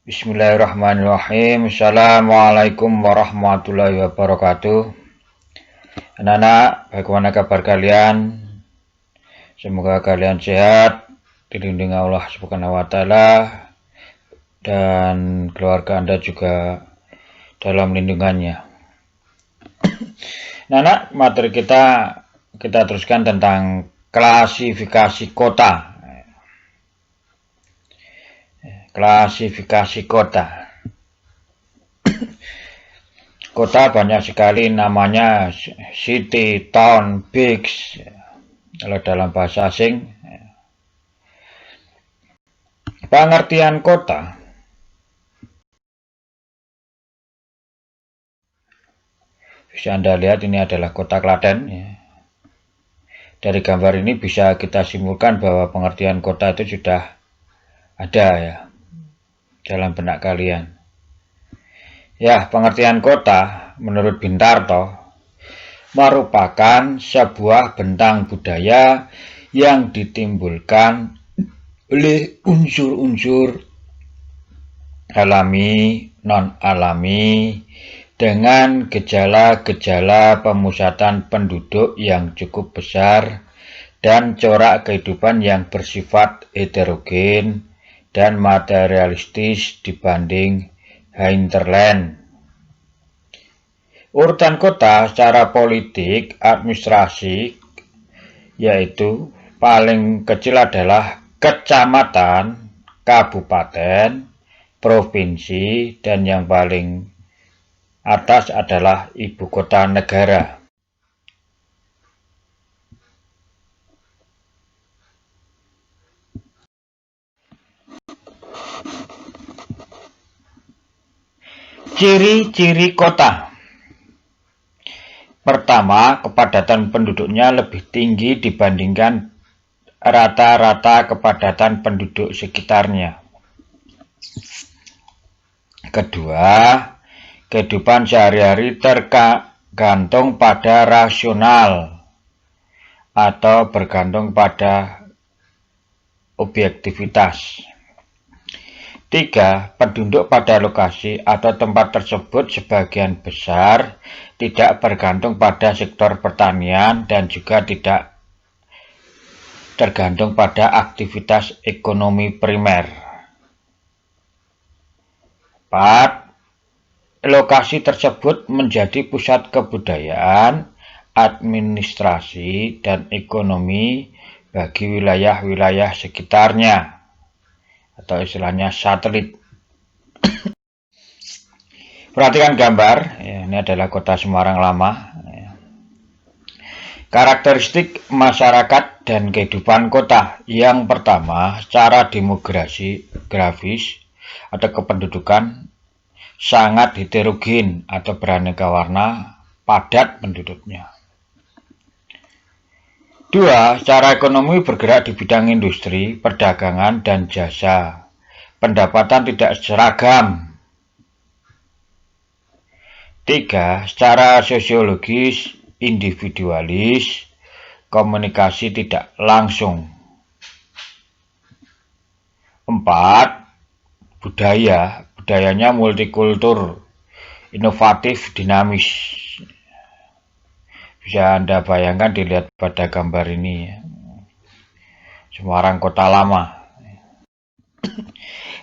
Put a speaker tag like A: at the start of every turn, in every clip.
A: Bismillahirrahmanirrahim. Assalamualaikum warahmatullahi wabarakatuh. Anak-anak, bagaimana kabar kalian? Semoga kalian sehat, dilindungi Allah Subhanahu wa taala, dan keluarga Anda juga dalam lindungannya. Anak-anak, materi kita teruskan tentang klasifikasi kota. Klasifikasi kota. Kota banyak sekali namanya, city, town, big, kalau dalam bahasa asing. Pengertian kota. Bisa Anda lihat ini adalah kota Klaten. Dari gambar ini bisa kita simpulkan bahwa pengertian kota itu sudah ada ya dalam benak kalian. Ya, pengertian kota menurut Bintarto merupakan sebuah bentang budaya yang ditimbulkan oleh unsur-unsur alami, non-alami, dengan gejala-gejala pemusatan penduduk yang cukup besar dan corak kehidupan yang bersifat heterogen dan materialistis dibanding hinterland. Urutan kota secara politik administrasi yaitu paling kecil adalah kecamatan, kabupaten, provinsi, dan yang paling atas adalah ibu kota negara. Ciri-ciri kota. Pertama, kepadatan penduduknya lebih tinggi dibandingkan rata-rata kepadatan penduduk sekitarnya. Kedua, kehidupan sehari-hari tergantung pada rasional atau bergantung pada objektivitas. 3. Penduduk pada lokasi atau tempat tersebut sebagian besar tidak bergantung pada sektor pertanian dan juga tidak tergantung pada aktivitas ekonomi primer. 4. Lokasi tersebut menjadi pusat kebudayaan, administrasi, dan ekonomi bagi wilayah-wilayah sekitarnya, atau istilahnya satelit. Perhatikan gambar, ini adalah kota Semarang lama. Karakteristik masyarakat dan kehidupan kota. Yang pertama, secara demografis atau kependudukan sangat heterogen atau beraneka warna, padat penduduknya. 2. Secara ekonomi bergerak di bidang industri, perdagangan, dan jasa. Pendapatan tidak seragam. 3. Secara sosiologis, individualis, komunikasi tidak langsung. 4. Budayanya multikultur, inovatif, dinamis. Bisa Anda bayangkan dilihat pada gambar ini. Semarang kota lama.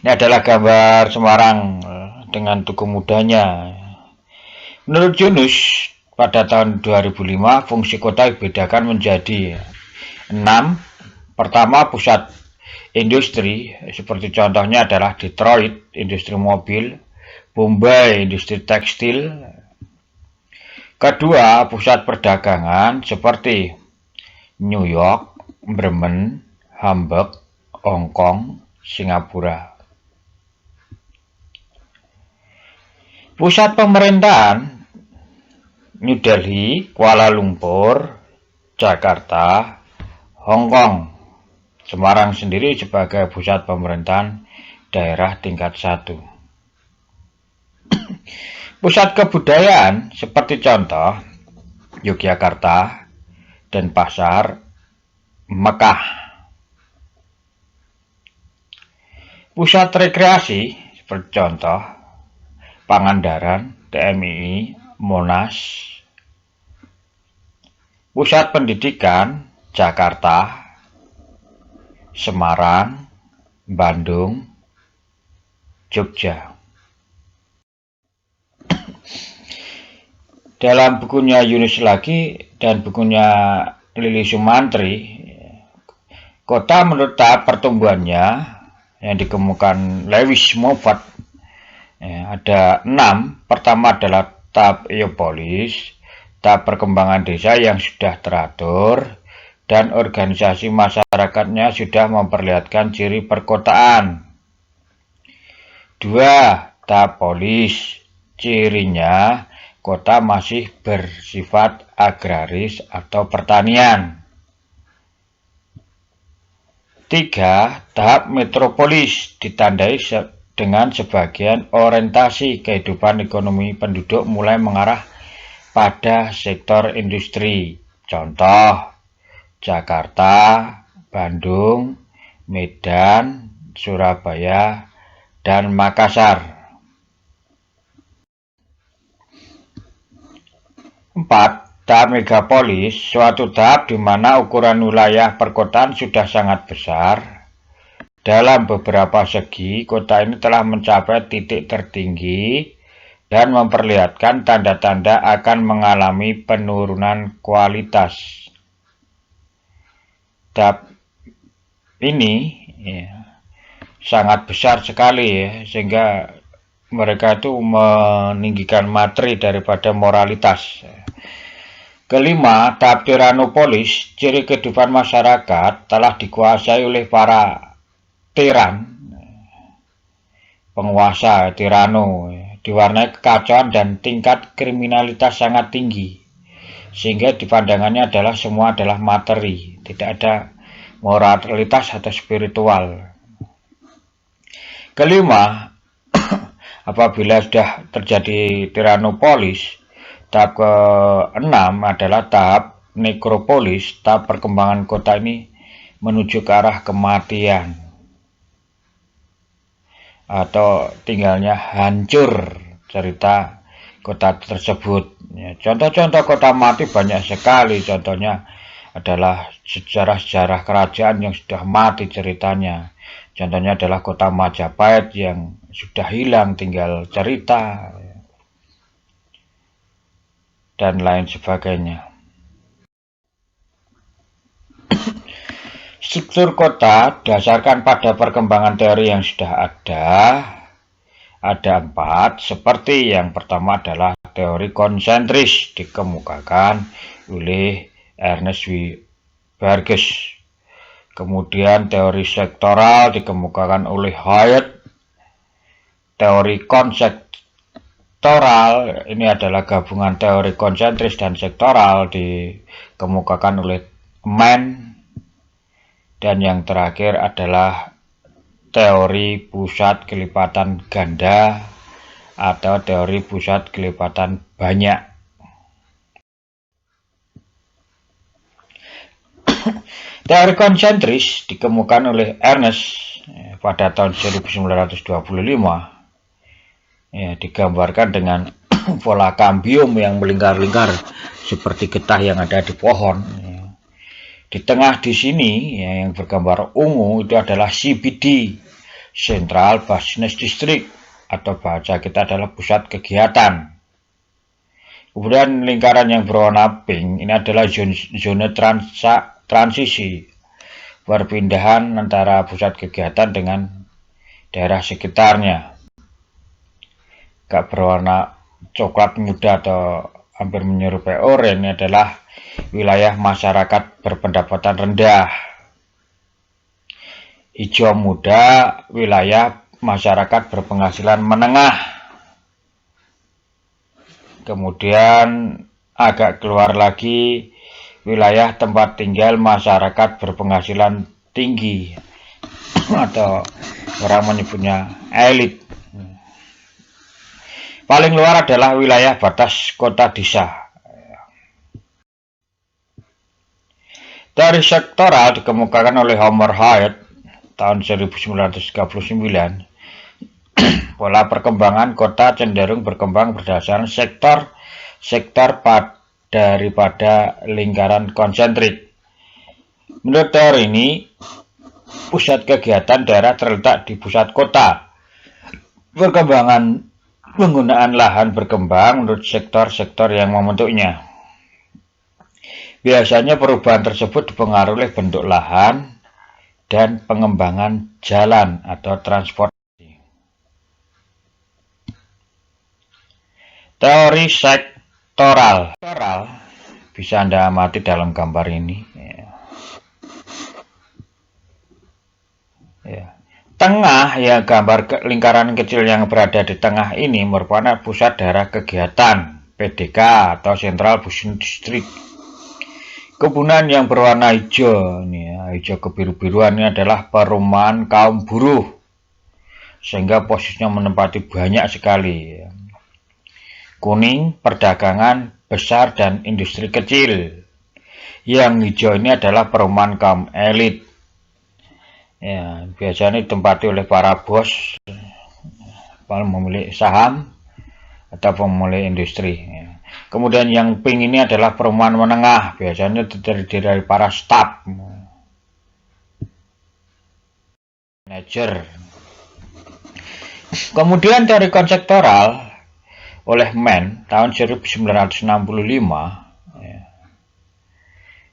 A: Ini adalah gambar Semarang dengan tugu mudanya. Menurut Yunus, pada tahun 2005 fungsi kota dibedakan menjadi 6. Pertama, pusat industri, seperti contohnya adalah Detroit, industri mobil, Bombay, industri tekstil. Kedua, pusat perdagangan seperti New York, Bremen, Hamburg, Hong Kong, Singapura. Pusat pemerintahan New Delhi, Kuala Lumpur, Jakarta, Hong Kong. Semarang sendiri sebagai pusat pemerintahan daerah tingkat 1. Pusat kebudayaan seperti contoh Yogyakarta, Denpasar, Mekah. Pusat rekreasi seperti contoh Pangandaran, TMII, Monas. Pusat pendidikan Jakarta, Semarang, Bandung, Jogja. Dalam bukunya Yunus lagi dan bukunya Lili Sumantri, kota menurut tahap pertumbuhannya yang dikemukakan Lewis Moffat ada 6. Pertama adalah tahap Eopolis, tahap perkembangan desa yang sudah teratur dan organisasi masyarakatnya sudah memperlihatkan ciri perkotaan. 2. Tahap polis, cirinya kota masih bersifat agraris atau pertanian. 3. Tahap metropolis ditandai dengan sebagian orientasi kehidupan ekonomi penduduk mulai mengarah pada sektor industri. Contoh, Jakarta, Bandung, Medan, Surabaya, dan Makassar. 4. Tahap megapolis, suatu tahap di mana ukuran wilayah perkotaan sudah sangat besar. Dalam beberapa segi, kota ini telah mencapai titik tertinggi dan memperlihatkan tanda-tanda akan mengalami penurunan kualitas. Tahap ini sangat besar sekali sehingga mereka itu meninggikan materi daripada moralitas. Kelima, tahap tiranopolis, ciri kehidupan masyarakat telah dikuasai oleh para tiran, penguasa, tirano, diwarnai kekacauan dan tingkat kriminalitas sangat tinggi, sehingga di pandangannya adalah semua adalah materi, tidak ada moralitas atau spiritual. Kelima, apabila sudah terjadi tiranopolis, tahap ke-6 adalah tahap nekropolis, tahap perkembangan kota ini menuju ke arah kematian atau tinggalnya hancur cerita kota tersebut. Contoh-contoh kota mati banyak sekali, contohnya adalah sejarah-sejarah kerajaan yang sudah mati ceritanya. Contohnya adalah kota Majapahit yang sudah hilang, tinggal cerita dan lain sebagainya. Struktur kota dasarkan pada perkembangan teori yang sudah ada 4, seperti yang pertama adalah teori konsentris dikemukakan oleh Ernest W. Burgess. Kemudian teori sektoral dikemukakan oleh Hyatt. Teori konseptoral ini adalah gabungan teori konsentris dan sektoral dikemukakan oleh Mann. Dan yang terakhir adalah teori pusat kelipatan ganda atau teori pusat kelipatan banyak. Teori konsentris dikemukakan oleh Ernest pada tahun 1925. Digambarkan dengan pola kambium yang melingkar-lingkar seperti getah yang ada di pohon. Di tengah di sini yang bergambar ungu itu adalah CBD, Central Business District, atau bahasa kita adalah pusat kegiatan. Kemudian lingkaran yang berwarna pink ini adalah zona transisi, perpindahan antara pusat kegiatan dengan daerah sekitarnya. Gak berwarna coklat muda atau hampir menyerupai oranye ini adalah wilayah masyarakat berpendapatan rendah. Hijau muda, wilayah masyarakat berpenghasilan menengah. Kemudian agak keluar lagi, wilayah tempat tinggal masyarakat berpenghasilan tinggi atau orang menyebutnya elit. Paling luar adalah wilayah batas kota desa. Teori sektoral dikemukakan oleh Homer Hyatt tahun 1939. Pola perkembangan kota cenderung berkembang berdasarkan sektor daripada lingkaran konsentrik. Menurut teori ini, pusat kegiatan daerah terletak di pusat kota. Perkembangan penggunaan lahan berkembang menurut sektor-sektor yang membentuknya. Biasanya perubahan tersebut dipengaruhi oleh bentuk lahan dan pengembangan jalan atau transportasi. Teori sektoral bisa Anda amati dalam gambar ini. Ya. Tengah, ya, gambar lingkaran kecil yang berada di tengah ini merupakan pusat daerah kegiatan PDK atau Central Business District. Kebunan yang berwarna hijau, ini ya, hijau kebiru-biruan ini adalah perumahan kaum buruh, sehingga posisinya menempati banyak sekali. Ya. Kuning, perdagangan besar dan industri kecil. Yang hijau ini adalah perumahan kaum elit. Ya, biasanya ditempati oleh para bos, pemilik saham, atau pemilik industri. Ya. Kemudian yang pink ini adalah perumahan menengah, biasanya terdiri dari para staf, manajer. Kemudian teori konseptual oleh Mann tahun 1965, ya.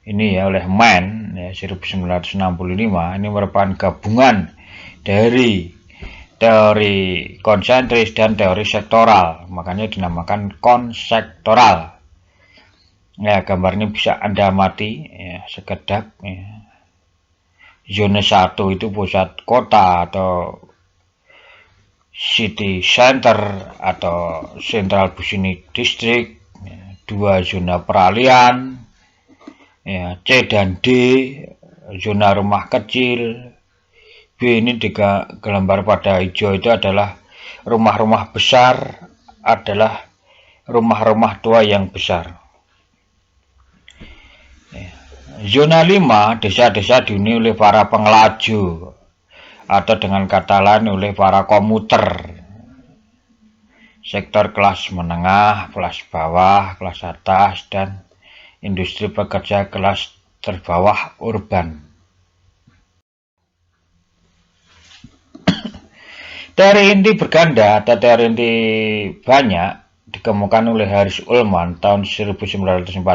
A: Ini ya oleh Mann ya, 1965, ini merupakan gabungan dari teori konsentris dan teori sektoral, makanya dinamakan konseptoral. Ya, gambar ini bisa Anda amati ya, sekedap ya. Zona 1 itu pusat kota atau city center atau Central Business District, ya. 2 zona peralihan, ya, C dan D zona rumah kecil. B ini digambar pada hijau itu adalah rumah-rumah besar, adalah rumah-rumah tua yang besar. Ya. Zona 5 desa-desa dihuni oleh para pengelaju atau dengan kata lain oleh para komuter. Sektor kelas menengah, kelas bawah, kelas atas, dan industri pekerja kelas terbawah urban. Teori inti berganda atau teori inti banyak dikemukakan oleh Harris Ullman tahun 1945.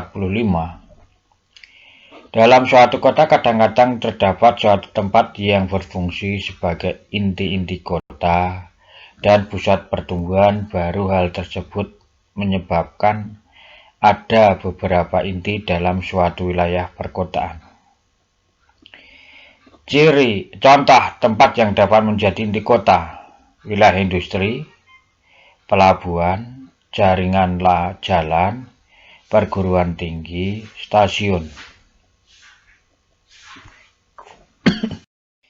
A: Dalam suatu kota kadang-kadang terdapat suatu tempat yang berfungsi sebagai inti-inti kota dan pusat pertumbuhan baru. Hal tersebut menyebabkan ada beberapa inti dalam suatu wilayah perkotaan. Contoh tempat yang dapat menjadi inti kota: wilayah industri, pelabuhan, jaringan jalan, perguruan tinggi, stasiun.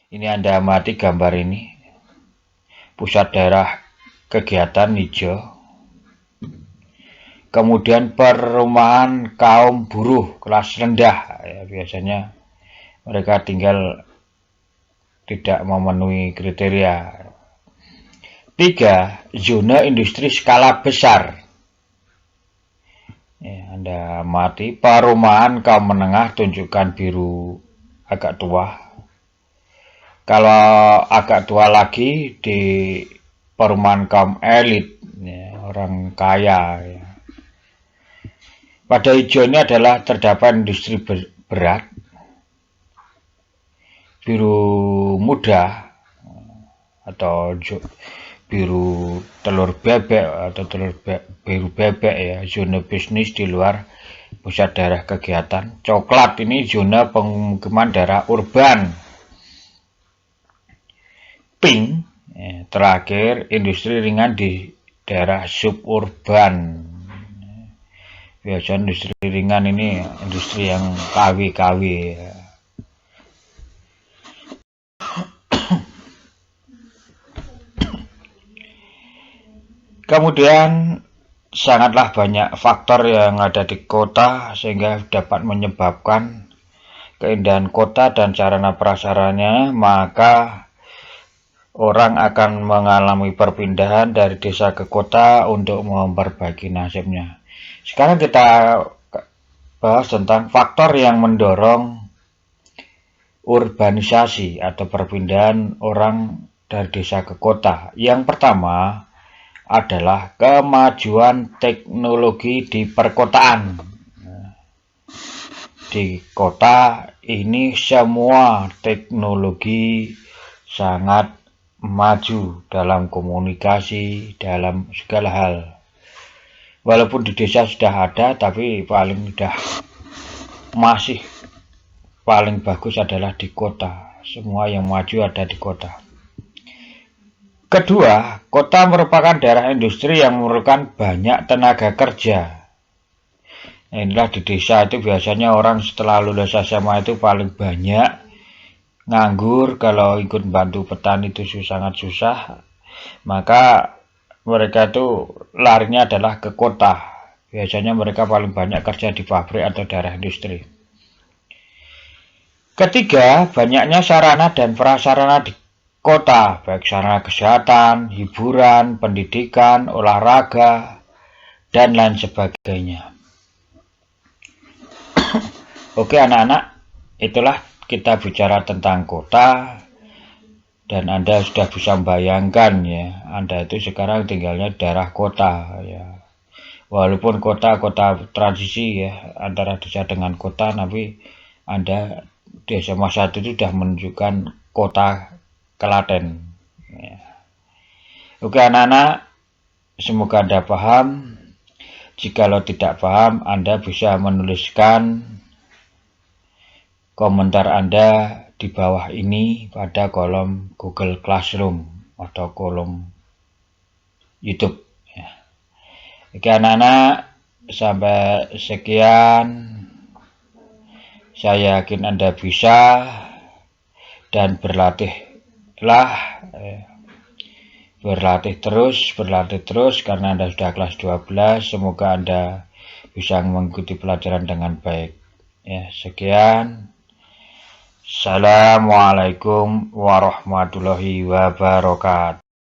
A: Ini Anda amati gambar ini. Pusat daerah kegiatan hijau. Kemudian perumahan kaum buruh kelas rendah. Ya, biasanya mereka tinggal tidak memenuhi kriteria. 3. Zona industri skala besar. Ya, Anda amati perumahan kaum menengah, tunjukkan biru agak tua. Kalau agak tua lagi di perumahan kaum elit, ya, orang kaya. Ya. Pada hijau ini adalah terdapat industri berat, biru muda atau biru telur bebek atau biru bebek ya, zona bisnis di luar pusat daerah kegiatan. Coklat ini zona pemukiman daerah urban. Pink ya, terakhir industri ringan di daerah suburban. Biasanya industri ringan ini industri yang KW. Ya. Kemudian sangatlah banyak faktor yang ada di kota sehingga dapat menyebabkan keindahan kota dan sarana prasarannya, maka orang akan mengalami perpindahan dari desa ke kota untuk memperbaiki nasibnya. Sekarang kita bahas tentang faktor yang mendorong urbanisasi atau perpindahan orang dari desa ke kota. Yang pertama adalah kemajuan teknologi di perkotaan. Di kota ini semua teknologi sangat maju dalam komunikasi, dalam segala hal. Walaupun di desa sudah ada, tapi masih paling bagus adalah di kota. Semua yang maju ada di kota. Kedua, kota merupakan daerah industri yang memerlukan banyak tenaga kerja. Inilah di desa itu biasanya orang setelah lulus SMA itu paling banyak nganggur. Kalau ikut bantu petani itu sangat susah, maka mereka itu larinya adalah ke kota. Biasanya mereka paling banyak kerja di pabrik atau daerah industri. Ketiga, banyaknya sarana dan prasarana di kota, baik sarana kesehatan, hiburan, pendidikan, olahraga, dan lain sebagainya. Oke anak-anak, itulah kita bicara tentang kota, dan Anda sudah bisa membayangkan ya, Anda itu sekarang tinggalnya di daerah kota ya. Walaupun kota transisi ya, antara desa dengan kota, tapi Anda di SMA 1 itu sudah menunjukkan kota Klaten ya. Oke anak-anak, semoga Anda paham. Jikalau tidak paham, Anda bisa menuliskan komentar Anda di bawah ini pada kolom Google Classroom atau kolom YouTube ya. Oke anak-anak, sampai sekian. Saya yakin Anda bisa, dan berlatih terus karena Anda sudah kelas 12. Semoga Anda bisa mengikuti pelajaran dengan baik ya. Sekian. Assalamualaikum warahmatullahi wabarakatuh.